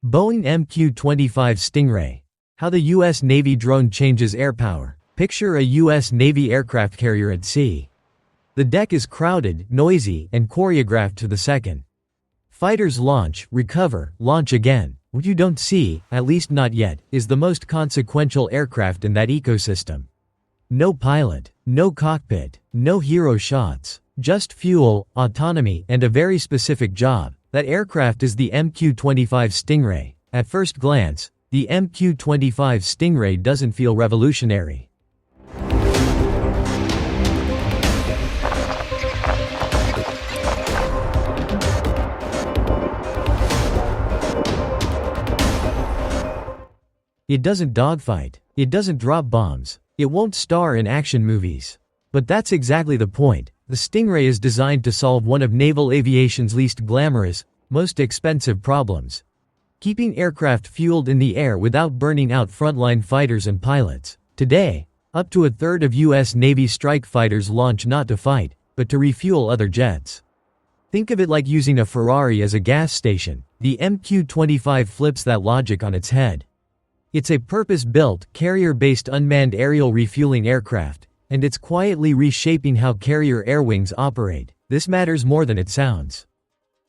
Boeing MQ-25 Stingray. How the U.S. Navy drone changes air power. Picture a U.S. Navy aircraft carrier at sea. The deck is crowded, noisy, and choreographed to the second. Fighters launch, recover, launch again. What you don't see, at least not yet, is the most consequential aircraft in that ecosystem. No pilot, no cockpit, no hero shots, just fuel, autonomy, and a very specific job. That aircraft is the MQ-25 Stingray. At first glance, the MQ-25 Stingray doesn't feel revolutionary. It doesn't dogfight. It doesn't drop bombs. It won't star in action movies. But that's exactly the point. The Stingray is designed to solve one of naval aviation's least glamorous, most expensive problems: keeping aircraft fueled in the air without burning out frontline fighters and pilots. Today, up to a third of U.S. Navy strike fighters launch not to fight, but to refuel other jets. Think of it like using a Ferrari as a gas station. The MQ-25 flips that logic on its head. It's a purpose-built, carrier-based unmanned aerial refueling aircraft, and it's quietly reshaping how carrier air wings operate. This matters more than it sounds.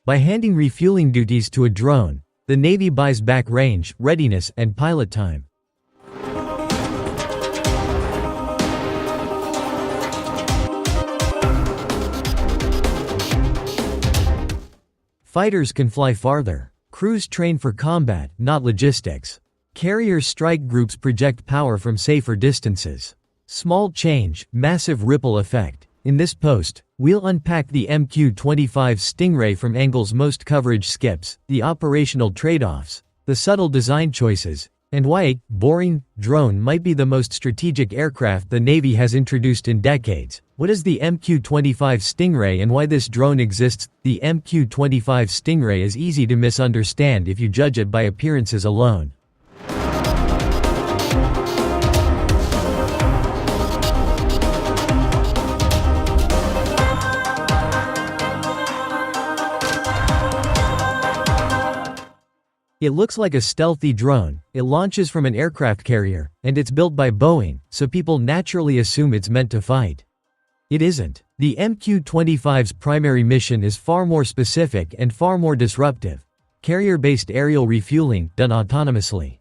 By handing refueling duties to a drone, the Navy buys back range, readiness, and pilot time. Fighters can fly farther. Crews train for combat, not logistics. Carrier strike groups project power from safer distances. Small change, massive ripple effect. In this post, we'll unpack the MQ-25 Stingray from angles most coverage skips, the operational trade-offs, the subtle design choices, and why a boring drone might be the most strategic aircraft the Navy has introduced in decades. What is the MQ-25 Stingray and why this drone exists? The MQ-25 Stingray is easy to misunderstand if you judge it by appearances alone. It looks like a stealthy drone. It launches from an aircraft carrier, and it's built by Boeing, so people naturally assume it's meant to fight. It isn't. The MQ-25's primary mission is far more specific and far more disruptive: carrier-based aerial refueling done autonomously.